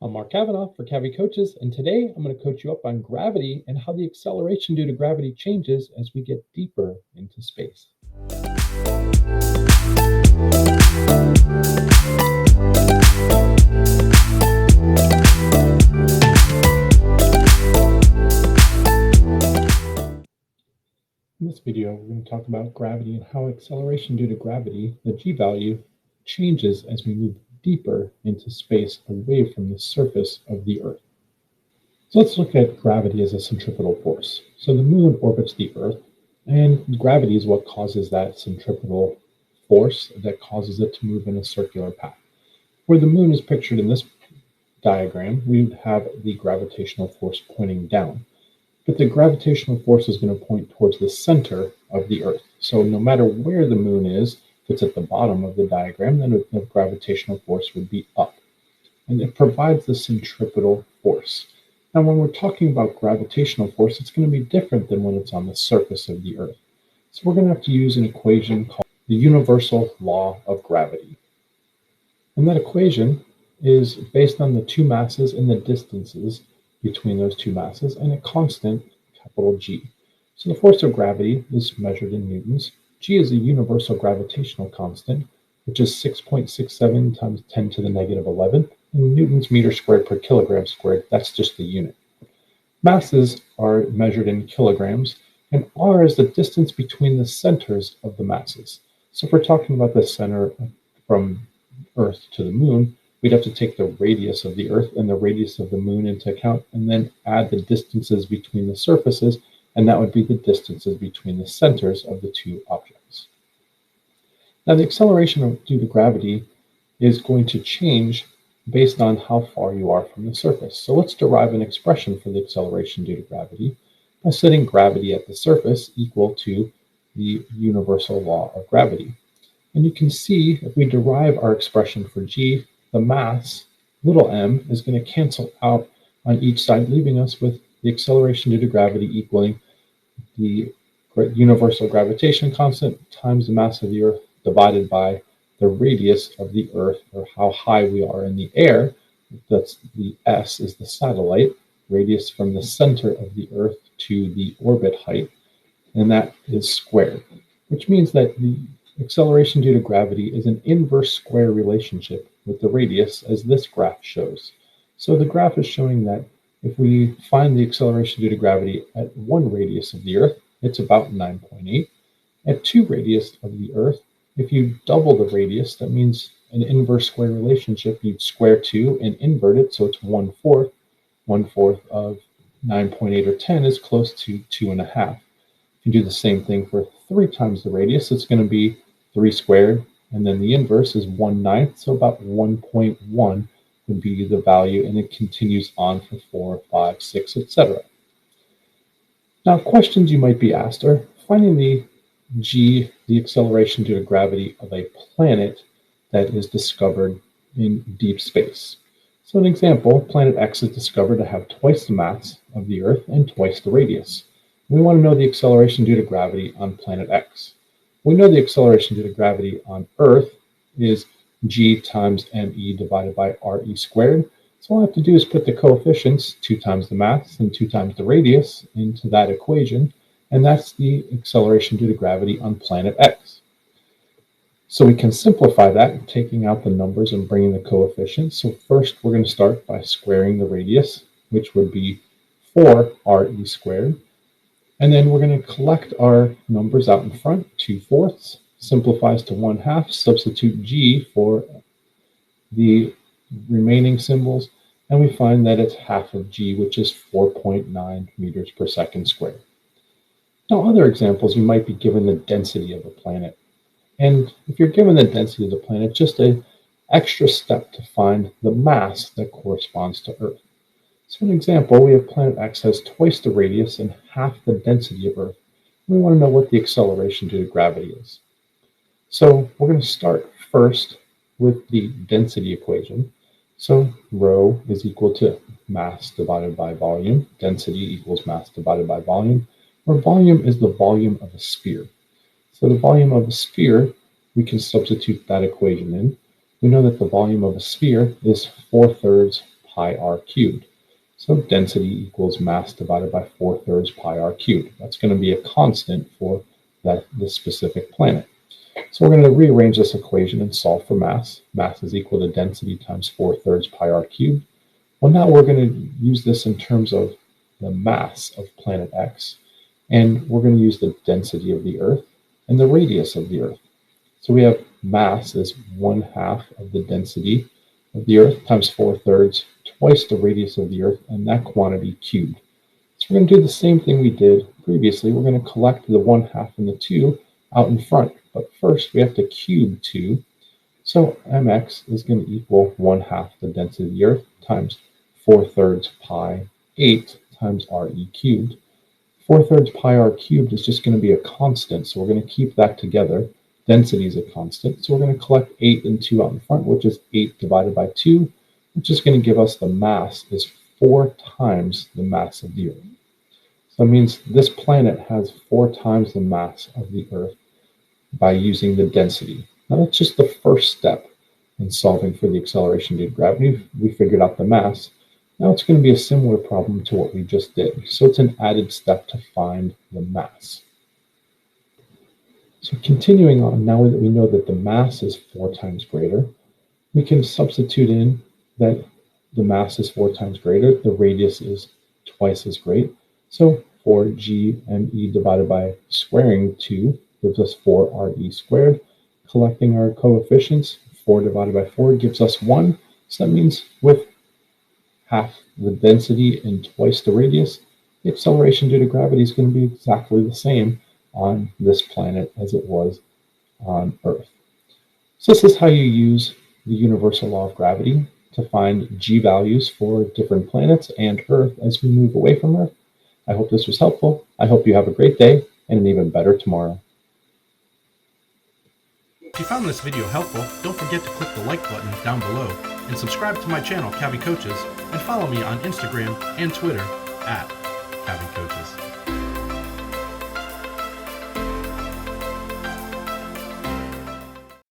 I'm Mark Kavanaugh for Cavi Coaches, and today I'm going to coach you up on gravity and how the acceleration due to gravity changes as we get deeper into space. In this video, we're going to talk about gravity and how acceleration due to gravity, the g value, changes as we move deeper into space away from the surface of the Earth. So let's look at gravity as a centripetal force. So the moon orbits the Earth, and gravity is what causes that centripetal force that causes it to move in a circular path. Where the moon is pictured in this diagram, we would have the gravitational force pointing down. But the gravitational force is going to point towards the center of the Earth. So no matter where the moon is, if it's at the bottom of the diagram, then the gravitational force would be up. And it provides the centripetal force. Now, when we're talking about gravitational force, it's going to be different than when it's on the surface of the Earth. So we're going to have to use an equation called the universal law of gravity. And that equation is based on the two masses and the distances between those two masses and a constant, capital G. So the force of gravity is measured in newtons. G is a universal gravitational constant, which is 6.67 times 10 to the negative 11. In newtons meter squared per kilogram squared, that's just the unit. Masses are measured in kilograms, and R is the distance between the centers of the masses. So if we're talking about the center from Earth to the moon, we'd have to take the radius of the Earth and the radius of the moon into account, and then add the distances between the surfaces, and that would be the distances between the centers of the two objects. Now, the acceleration due to gravity is going to change based on how far you are from the surface. So let's derive an expression for the acceleration due to gravity by setting gravity at the surface equal to the universal law of gravity. And you can see if we derive our expression for g, the mass, little m, is going to cancel out on each side, leaving us with the acceleration due to gravity equaling the universal gravitation constant times the mass of the Earth divided by the radius of the Earth, or how high we are in the air. That's the S is the satellite, radius from the center of the Earth to the orbit height, and that is squared, which means that the acceleration due to gravity is an inverse square relationship with the radius, as this graph shows. So the graph is showing that if we find the acceleration due to gravity at one radius of the Earth, it's about 9.8. At two radius of the Earth, if you double the radius, that means an inverse square relationship, you'd square 2 and invert it, so it's 1/4. 1/4 of 9.8 or 10 is close to 2.5. If you do the same thing for 3 times the radius, it's going to be 3 squared, and then the inverse is 1/9, so about 1.1 would be the value, and it continues on for 4, 5, 6, etc. Now, questions you might be asked are finding the g, the acceleration due to gravity of a planet that is discovered in deep space. So an example, planet X is discovered to have twice the mass of the Earth and twice the radius. We want to know the acceleration due to gravity on planet X. We know the acceleration due to gravity on Earth is g times me divided by re squared. So all I have to do is put the coefficients, 2 times the mass and 2 times the radius, into that equation, and that's the acceleration due to gravity on planet X. So we can simplify that, taking out the numbers and bringing the coefficients. So first we're going to start by squaring the radius, which would be 4 re squared. And then we're going to collect our numbers out in front. 2/4 simplifies to 1/2. Substitute g for the remaining symbols, and we find that it's half of g, which is 4.9 meters per second squared. Now, other examples, you might be given the density of a planet. And if you're given the density of the planet, just an extra step to find the mass that corresponds to Earth. So an example, we have planet X has twice the radius and half the density of Earth. We want to know what the acceleration due to gravity is. So we're going to start first with the density equation. So rho is equal to mass divided by volume. Density equals mass divided by volume, where volume is the volume of a sphere. So the volume of a sphere, we can substitute that equation in. We know that the volume of a sphere is 4/3 pi r cubed. So density equals mass divided by 4/3 pi r cubed. That's going to be a constant for this specific planet. So we're going to rearrange this equation and solve for mass. Mass is equal to density times 4/3 pi r cubed. Well, now we're going to use this in terms of the mass of planet X, and we're going to use the density of the Earth and the radius of the Earth. So we have mass is 1/2 of the density of the Earth times 4/3, twice the radius of the Earth, and that quantity cubed. So we're going to do the same thing we did previously. We're going to collect the 1/2 and the 2 out in front, but first we have to cube 2. So mx is going to equal 1/2 the density of the Earth times 4/3 pi 8 times re cubed. 4/3 pi r cubed is just going to be a constant, so we're going to keep that together. Density is a constant, so we're going to collect 8 and 2 out in front, which is 8 divided by 2, which is going to give us the mass is 4 times the mass of the Earth. So that means this planet has 4 times the mass of the Earth by using the density. Now that's just the first step in solving for the acceleration due to gravity. We figured out the mass. Now it's going to be a similar problem to what we just did. So it's an added step to find the mass. So continuing on, now that we know that the mass is 4 times greater, we can substitute in that the mass is 4 times greater, the radius is twice as great. So 4gme divided by squaring 2 gives us 4re squared. Collecting our coefficients, 4 divided by 4 gives us 1. So that means with half the density and twice the radius, the acceleration due to gravity is going to be exactly the same on this planet as it was on Earth. So this is how you use the universal law of gravity to find g values for different planets and Earth as we move away from Earth. I hope this was helpful. I hope you have a great day and an even better tomorrow. If you found this video helpful, don't forget to click the like button down below and subscribe to my channel, Cavi Coaches, and follow me on Instagram and Twitter @CaviCoaches.